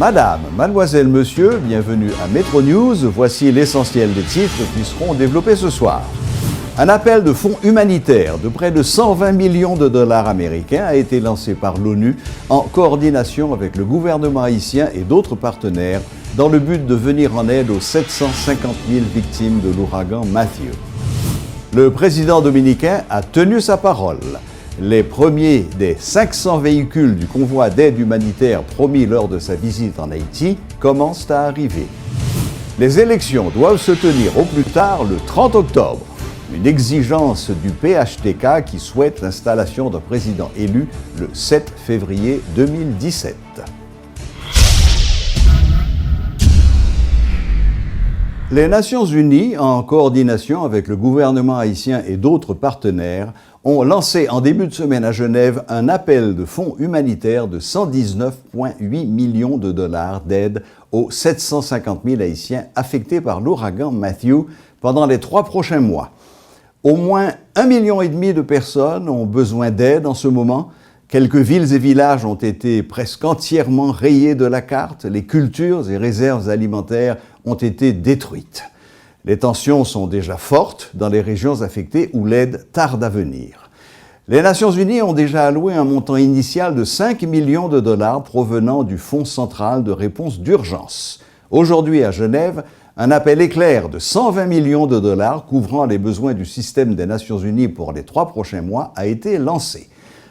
Madame, mademoiselle, monsieur, bienvenue à Metro News. Voici l'essentiel des titres qui seront développés ce soir. Un appel de fonds humanitaires de près de 120 millions de dollars américains a été lancé par l'ONU en coordination avec le gouvernement haïtien et d'autres partenaires dans le but de venir en aide aux 750 000 victimes de l'ouragan Matthew. Le président dominicain a tenu sa parole. Les premiers des 500 véhicules du convoi d'aide humanitaire promis lors de sa visite en Haïti commencent à arriver. Les élections doivent se tenir au plus tard le 30 octobre. Une exigence du PHTK qui souhaite l'installation d'un président élu le 7 février 2017. Les Nations Unies, en coordination avec le gouvernement haïtien et d'autres partenaires, ont lancé en début de semaine à Genève un appel de fonds humanitaires de 119,8 millions de dollars d'aide aux 750 000 Haïtiens affectés par l'ouragan Matthew pendant les 3 prochains mois. Au moins 1,5 million de personnes ont besoin d'aide en ce moment. Quelques villes et villages ont été presque entièrement rayés de la carte. Les cultures et réserves alimentaires ont été détruites. Les tensions sont déjà fortes dans les régions affectées où l'aide tarde à venir. Les Nations Unies ont déjà alloué un montant initial de 5 millions de dollars provenant du Fonds central de réponse d'urgence. Aujourd'hui à Genève, un appel éclair de 120 millions de dollars couvrant les besoins du système des Nations Unies pour les 3 prochains mois a été lancé.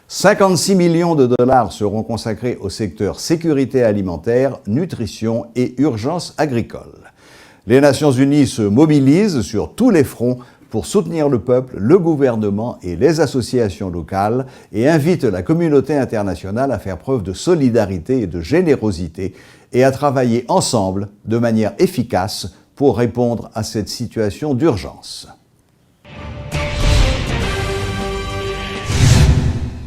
56 millions de dollars seront consacrés au secteur sécurité alimentaire, nutrition et urgence agricole. Les Nations Unies se mobilisent sur tous les fronts pour soutenir le peuple, le gouvernement et les associations locales et invitent la communauté internationale à faire preuve de solidarité et de générosité et à travailler ensemble de manière efficace pour répondre à cette situation d'urgence.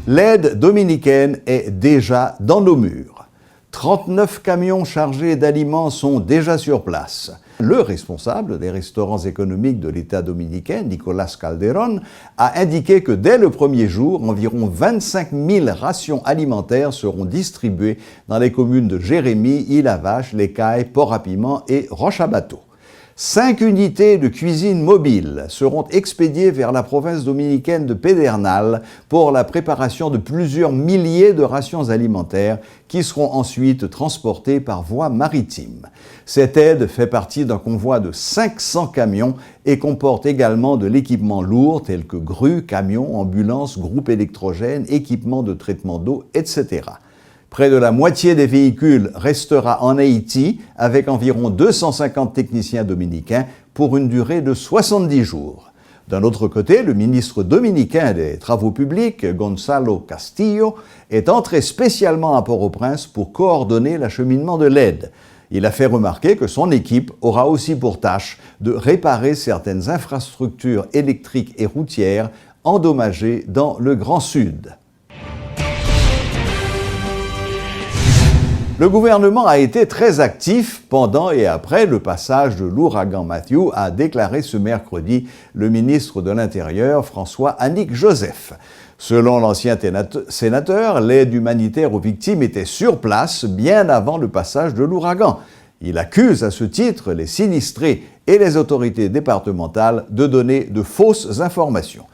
L'aide dominicaine est déjà dans nos murs. 39 camions chargés d'aliments sont déjà sur place. Le responsable des restaurants économiques de l'État dominicain, Nicolas Calderón, a indiqué que dès le premier jour, environ 25 000 rations alimentaires seront distribuées dans les communes de Jérémie, Île-à-Vache, Les Cayes, Port-à-Piment et Roche-à-Bateau. 5 unités de cuisine mobile seront expédiées vers la province dominicaine de Pedernal pour la préparation de plusieurs milliers de rations alimentaires qui seront ensuite transportées par voie maritime. Cette aide fait partie d'un convoi de 500 camions et comporte également de l'équipement lourd tel que grues, camions, ambulances, groupes électrogènes, équipements de traitement d'eau, etc. Près de la moitié des véhicules restera en Haïti avec environ 250 techniciens dominicains pour une durée de 70 jours. D'un autre côté, le ministre dominicain des Travaux publics, Gonzalo Castillo, est entré spécialement à Port-au-Prince pour coordonner l'acheminement de l'aide. Il a fait remarquer que son équipe aura aussi pour tâche de réparer certaines infrastructures électriques et routières endommagées dans le Grand Sud. Le gouvernement a été très actif pendant et après le passage de l'ouragan Matthew, a déclaré ce mercredi le ministre de l'Intérieur, François Annick Joseph. Selon l'ancien sénateur, l'aide humanitaire aux victimes était sur place bien avant le passage de l'ouragan. Il accuse à ce titre les sinistrés et les autorités départementales de donner de fausses informations.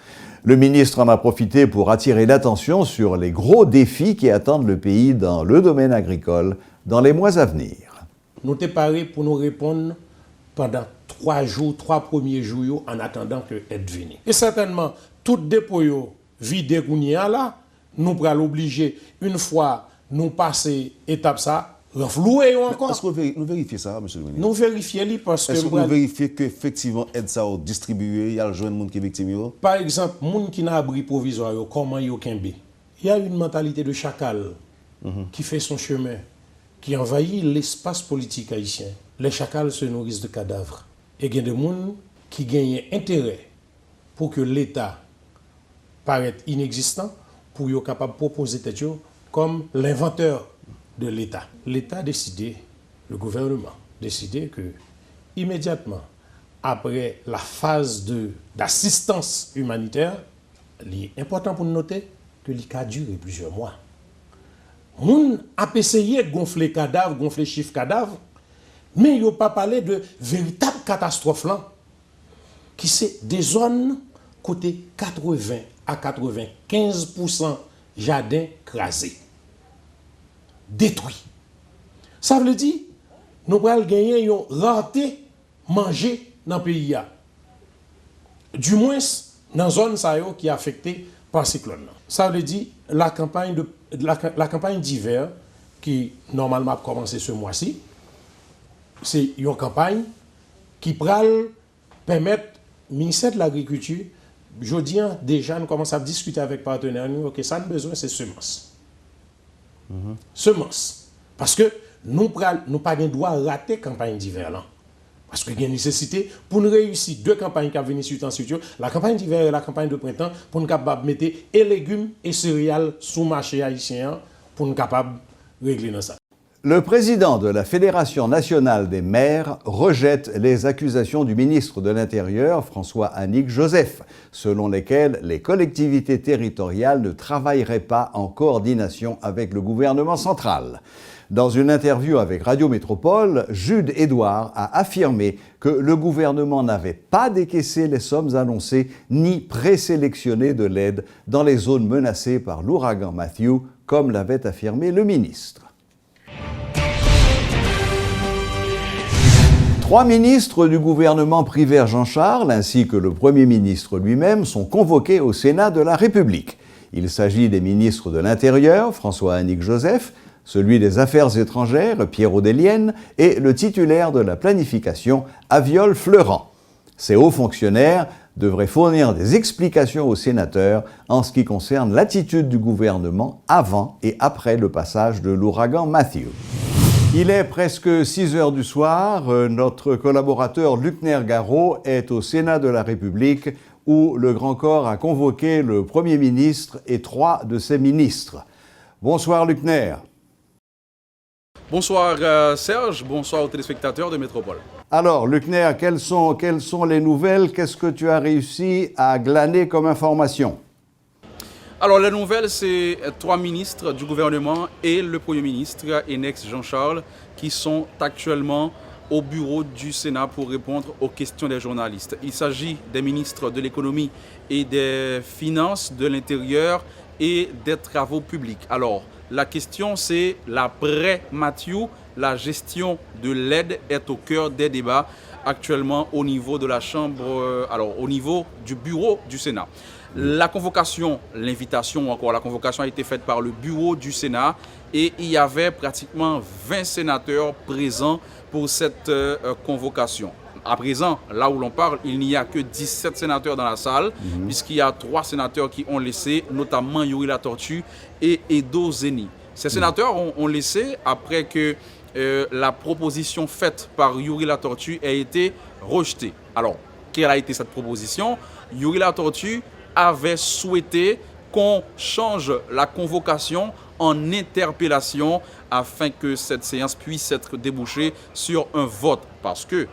Le ministre en a profité pour attirer l'attention sur les gros défis qui attendent le pays dans le domaine agricole dans les mois à venir. Nous sommes parés pour nous répondre pendant 3 premiers jours en attendant que l'aide vienne. Et certainement, tout dépôt vide là, nous pourrons l'obliger, une fois nous passer étape ça, renflouer encore. Est-ce que nous vérifions ça, M. le ministre? Nous vérifions parce que... Est-ce que nous vérifions qu'effectivement, l'aide ça a distribué, il y a le jeune monde qui est victime? Par exemple, les gens qui n'ont abri provisoire, comment ils ont kembe? Il y a une mentalité de chacal qui fait son chemin, qui envahit l'espace politique haïtien. Les chacals se nourrissent de cadavres. Et il y a des gens qui gagnent intérêt pour que l'État paraisse inexistant, pour être capable de proposer comme l'inventeur de l'État. L'État a décidé, le gouvernement a décidé que, immédiatement, après la phase d'assistance humanitaire, il est important pour nous noter que l'ICA a duré plusieurs mois. On a essayé de gonfler cadavre, gonfler chiffre cadavre, mais il n'a pas parlé de véritable catastrophe là, qui c'est des zones côté 80 à 95% jardins crasés, détruits. Ça veut dire, nous allons gagner une rareté manger dans le pays. Du moins, dans la zone qui est affectée par le cyclone. Ça veut dire la campagne d'hiver, qui normalement a commencé ce mois-ci, c'est une campagne qui pourrait permettre au ministère de l'Agriculture, je dis déjà, nous commençons à discuter avec les partenaires, que ça a besoin, c'est semences. Semences. Parce que nous n'avons pas le droit de rater la campagne d'hiver. Parce qu'il y a une nécessité pour nous réussir deux campagnes qui viennent suite en suite, la campagne d'hiver et la campagne de printemps, pour nous capables mettre et légumes et céréales sous le marché haïtien, pour nous capables de régler ça. Le président de la Fédération nationale des maires rejette les accusations du ministre de l'Intérieur, François-Annick Joseph, selon lesquelles les collectivités territoriales ne travailleraient pas en coordination avec le gouvernement central. Dans une interview avec Radio Métropole, Jude Édouard a affirmé que le gouvernement n'avait pas décaissé les sommes annoncées ni présélectionné de l'aide dans les zones menacées par l'ouragan Matthew, comme l'avait affirmé le ministre. 3 ministres du gouvernement Privert-Jean-Charles ainsi que le Premier ministre lui-même sont convoqués au Sénat de la République. Il s'agit des ministres de l'Intérieur, François-Annick Joseph, celui des Affaires étrangères, Pierre Oudélienne, et le titulaire de la planification, Aviole Fleurant. Ces hauts fonctionnaires devraient fournir des explications aux sénateurs en ce qui concerne l'attitude du gouvernement avant et après le passage de l'ouragan Matthew. Il est presque 6 heures du soir. Notre collaborateur Luckner Garot est au Sénat de la République où le Grand Corps a convoqué le Premier ministre et 3 de ses ministres. Bonsoir Luckner. Bonsoir Serge, bonsoir aux téléspectateurs de Métropole. Alors Luckner, quelles sont les nouvelles? Qu'est-ce que tu as réussi à glaner comme information? Alors, la nouvelle, c'est 3 ministres du gouvernement et le Premier ministre, Enex Jean-Charles, qui sont actuellement au bureau du Sénat pour répondre aux questions des journalistes. Il s'agit des ministres de l'économie et des finances, de l'intérieur et des travaux publics. Alors, la question, c'est l'après-Matthew, la gestion de l'aide est au cœur des débats actuellement au niveau de la Chambre, au niveau du bureau du Sénat. La convocation, l'invitation ou encore la convocation a été faite par le bureau du Sénat et il y avait pratiquement 20 sénateurs présents pour cette convocation. À présent, là où l'on parle, il n'y a que 17 sénateurs dans la salle, puisqu'il y a 3 sénateurs qui ont laissé, notamment Yuri Latortue et Edo Zeni. Ces sénateurs ont laissé après que la proposition faite par Yuri Latortue ait été rejetée. Alors, quelle a été cette proposition? Yuri Latortue avait souhaité qu'on change la convocation en interpellation afin que cette séance puisse être débouchée sur un vote. Parce que,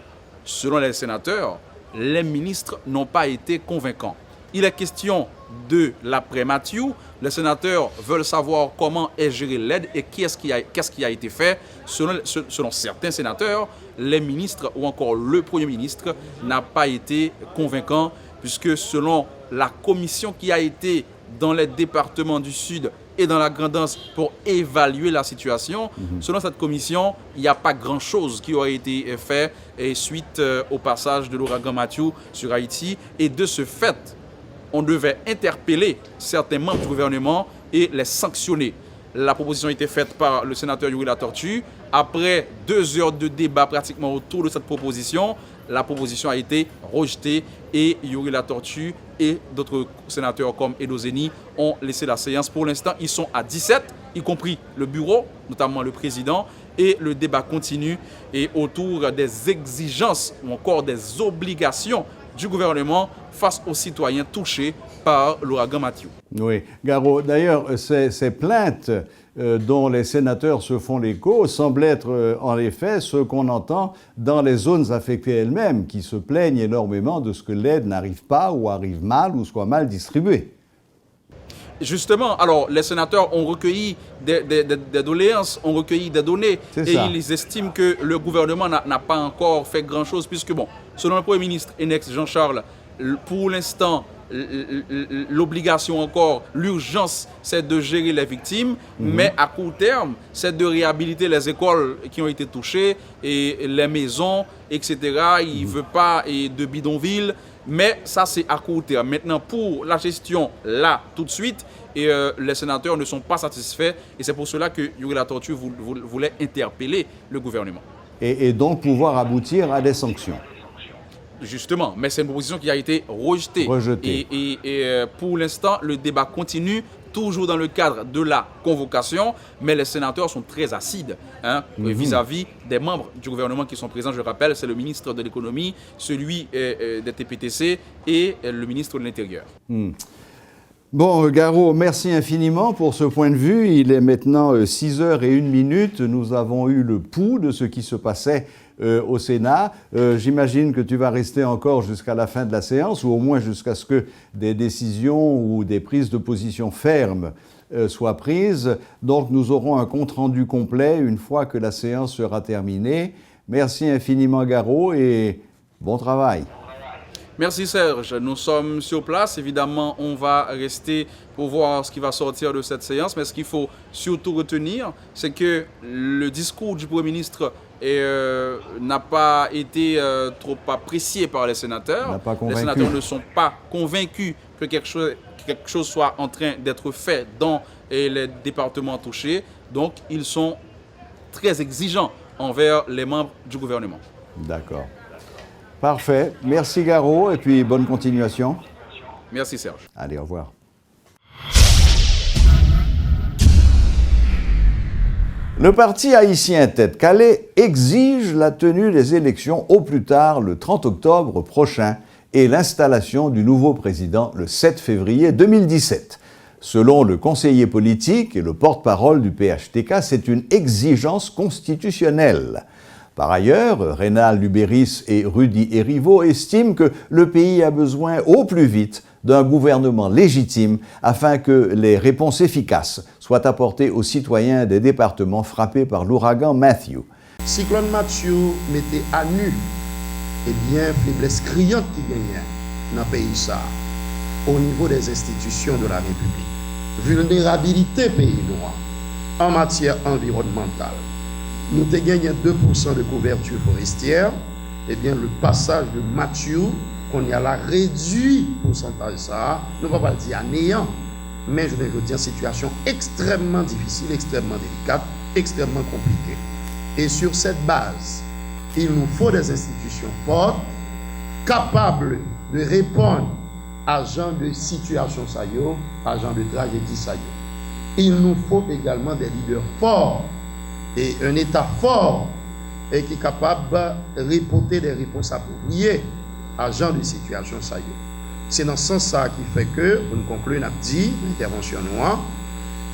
selon les sénateurs, les ministres n'ont pas été convaincants. Il est question de l'après-Matthew. Les sénateurs veulent savoir comment est gérée l'aide et qu'est-ce qui a été fait. Selon certains sénateurs, les ministres ou encore le Premier ministre n'a pas été convaincant puisque selon la commission qui a été dans les départements du Sud et dans la Grand'Anse pour évaluer la situation, selon cette commission, il n'y a pas grand-chose qui aurait été fait suite au passage de l'ouragan Matthew sur Haïti. Et de ce fait, on devait interpeller certains membres du gouvernement et les sanctionner. La proposition a été faite par le sénateur Yuri Latortue. Après 2 heures de débat pratiquement autour de cette proposition, la proposition a été rejetée et Yuri Latortue et d'autres sénateurs comme Edo Zeni ont laissé la séance. Pour l'instant, ils sont à 17, y compris le bureau, notamment le président, et le débat continue et autour des exigences ou encore des obligations du gouvernement face aux citoyens touchés par l'ouragan Matthew. Oui, Garot, d'ailleurs, ces plaintes dont les sénateurs se font l'écho semblent être en effet ce qu'on entend dans les zones affectées elles-mêmes, qui se plaignent énormément de ce que l'aide n'arrive pas ou arrive mal ou soit mal distribuée. Justement, alors les sénateurs ont recueilli des doléances, ont recueilli des données et ils estiment que le gouvernement n'a pas encore fait grand-chose puisque, bon, selon le Premier ministre Enex Jean-Charles, pour l'instant, l'obligation encore, l'urgence, c'est de gérer les victimes, mais à court terme, c'est de réhabiliter les écoles qui ont été touchées et les maisons, etc. Il ne veut pas de bidonville, mais ça c'est à court terme. Maintenant, pour la gestion, là, tout de suite, les sénateurs ne sont pas satisfaits et c'est pour cela que Yuri Latortue voulait interpeller le gouvernement. Et donc pouvoir aboutir à des sanctions. Justement, mais c'est une proposition qui a été rejetée. Et pour l'instant, le débat continue, toujours dans le cadre de la convocation, mais les sénateurs sont très acides vis-à-vis des membres du gouvernement qui sont présents. Je rappelle, c'est le ministre de l'économie, celui des TPTC et le ministre de l'Intérieur. Bon, Garot, merci infiniment pour ce point de vue. Il est maintenant 6h01. Nous avons eu le pouls de ce qui se passait au Sénat. J'imagine que tu vas rester encore jusqu'à la fin de la séance, ou au moins jusqu'à ce que des décisions ou des prises de position fermes soient prises. Donc nous aurons un compte-rendu complet une fois que la séance sera terminée. Merci infiniment, Garot, et bon travail. Merci Serge, nous sommes sur place. Évidemment, on va rester pour voir ce qui va sortir de cette séance. Mais ce qu'il faut surtout retenir, c'est que le discours du Premier ministre n'a pas été trop apprécié par les sénateurs. Les sénateurs ne sont pas convaincus que quelque chose soit en train d'être fait dans les départements touchés. Donc, ils sont très exigeants envers les membres du gouvernement. D'accord. Parfait. Merci Garot et puis bonne continuation. Merci Serge. Allez, au revoir. Le parti haïtien Tête Calais exige la tenue des élections au plus tard le 30 octobre prochain et l'installation du nouveau président le 7 février 2017. Selon le conseiller politique et le porte-parole du PHTK, c'est une exigence constitutionnelle. Par ailleurs, Rénal Lubéris et Rudy Erivo estiment que le pays a besoin au plus vite d'un gouvernement légitime afin que les réponses efficaces soient apportées aux citoyens des départements frappés par l'ouragan Matthew. Cyclone Matthew mettait à nu faiblesse criante qui gagnait dans le pays ça, au niveau des institutions de la République. Vulnérabilité pays noir en matière environnementale. Nous avons gagné 2% de couverture forestière, et bien le passage de Matthew, qu'on y a là réduit pourcentage ça, ne va pas dire à néant, mais je veux dire situation extrêmement difficile, extrêmement délicate, extrêmement compliquée. Et sur cette base, il nous faut des institutions fortes, capables de répondre à genre de situation ça y est, à genre de tragédie ça y est. Il nous faut également des leaders forts et un État fort et qui est capable de répondre des réponses appropriées à ce genre de situation. C'est dans ce sens qui fait que, pour nous conclure, nous dit, l'intervention noire,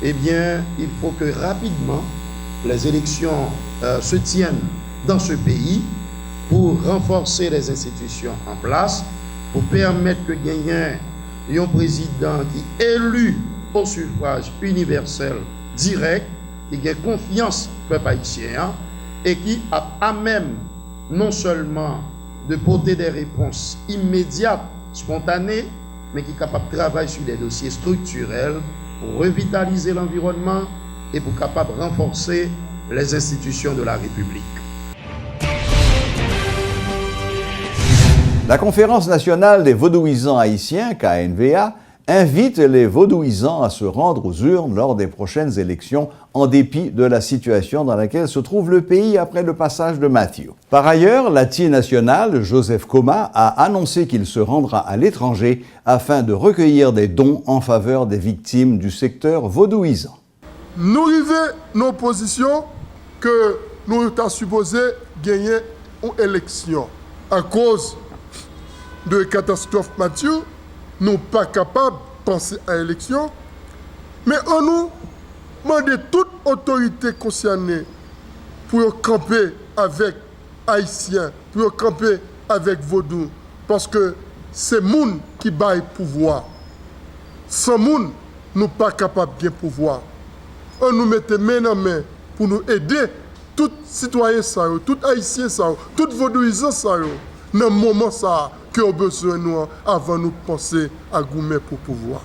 eh bien, il faut que rapidement les élections se tiennent dans ce pays pour renforcer les institutions en place, pour permettre que gagner un président qui est élu au suffrage universel direct, qui a confiance peuple haïtien et qui a à même non seulement de porter des réponses immédiates, spontanées, mais qui est capable de travailler sur des dossiers structurels pour revitaliser l'environnement et pour capable de renforcer les institutions de la République. La Conférence nationale des vaudouisants haïtiens, KNVA, invite les vaudouisants à se rendre aux urnes lors des prochaines élections en dépit de la situation dans laquelle se trouve le pays après le passage de Matthew. Par ailleurs, l'ATI national, Joseph Koma, a annoncé qu'il se rendra à l'étranger afin de recueillir des dons en faveur des victimes du secteur vaudouisant. Nous arrivons nos positions que nous sommes supposés gagner une élection à cause de la catastrophe Matthew. Nous ne sommes pas capables de penser à l'élection, mais on nous demande toute autorité concernée pour camper avec Haïtiens, pour camper avec Vaudou, parce que c'est moun qui baille pouvoir. Sans moun, nous pas capables de pouvoir. On nous mettait main en main pour nous aider, tout citoyen, tout haïtien, tout vaudouisant, dans le moment ça, qui ont besoin de nous avant de penser à goumer pour pouvoir.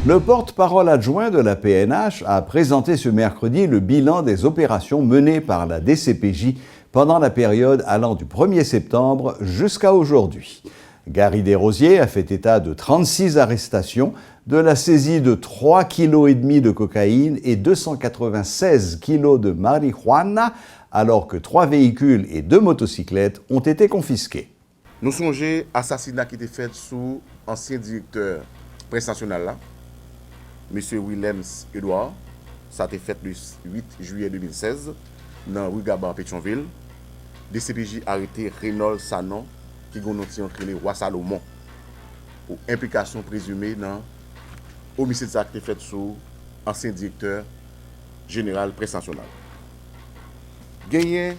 Le porte-parole adjoint de la PNH a présenté ce mercredi le bilan des opérations menées par la DCPJ pendant la période allant du 1er septembre jusqu'à aujourd'hui. Gary Desrosiers a fait état de 36 arrestations, de la saisie de 3,5 kg de cocaïne et 296 kg de marijuana, alors que 3 véhicules et 2 motocyclettes ont été confisqués. Nous songeons à l'assassinat qui était fait sous ancien directeur presse nationale là, M. Willems Edouard. Ça a été fait le 8 juillet 2016 dans rue Gabin, Pétionville. DCPJ a arrêté Reynold Sanon, qui est entre les Roi Salomon, pour implication présumée dans l'homicide qui a été fait sous ancien directeur général presse nationale. Il y a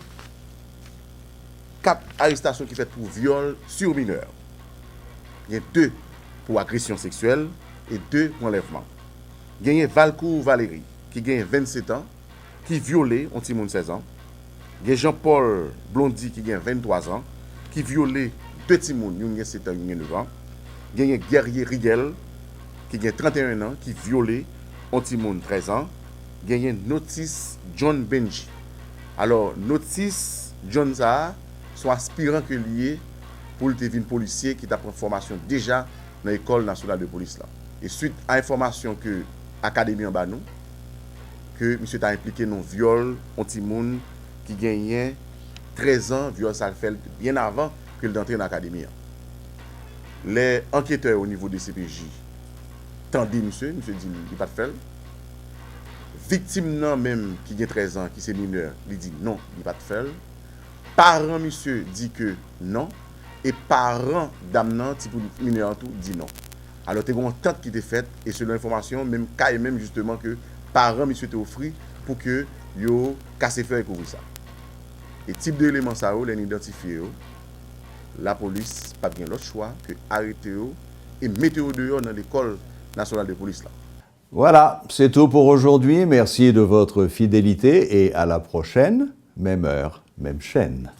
4 arrestations qui sont faites pour viol sur mineur. Il y a 2 pour agression sexuelle et 2 pour enlèvement. Il y a Valcourt Valérie, qui a 27 ans, qui violé un petit monde de 16 ans. Il y a Jean-Paul Blondy, qui a 23 ans, qui violé 2 petits monde, qui a 7 ans et 9 ans. Il y a Guerrier Riguel, qui a 31 ans, qui violé un petit monde de 13 ans. Il y a Notice John Benji. Alors, Notice John Zaha sont aspirants que liés pour le devenir policier qui a pris formation déjà dans l'école nationale de police là. Et suite à l'information que l'académie en bas nous, que monsieur a impliqué dans viol anti-moun qui gagnait 13 ans, viol ça le fait bien avant que d'entrer dans l'académie. Les enquêteurs au niveau des CPJ tendaient monsieur dit il pas de faire. Victime non même qui a 13 ans, qui c'est mineur, il dit non, il pas de faire. Parent monsieur dit que non et parent dame non type mineur tout dit non. Alors tu as une tente qui était faite et selon l'information même cas et même justement que parent monsieur t'a offert pour que yo casser faire et couvrir ça. Et type d'éléments ça les identifier la police pas bien l'autre choix que arrêter et mettre dehors dans l'école nationale de police là. Voilà, c'est tout pour aujourd'hui. Merci de votre fidélité et à la prochaine, même heure, même chaîne.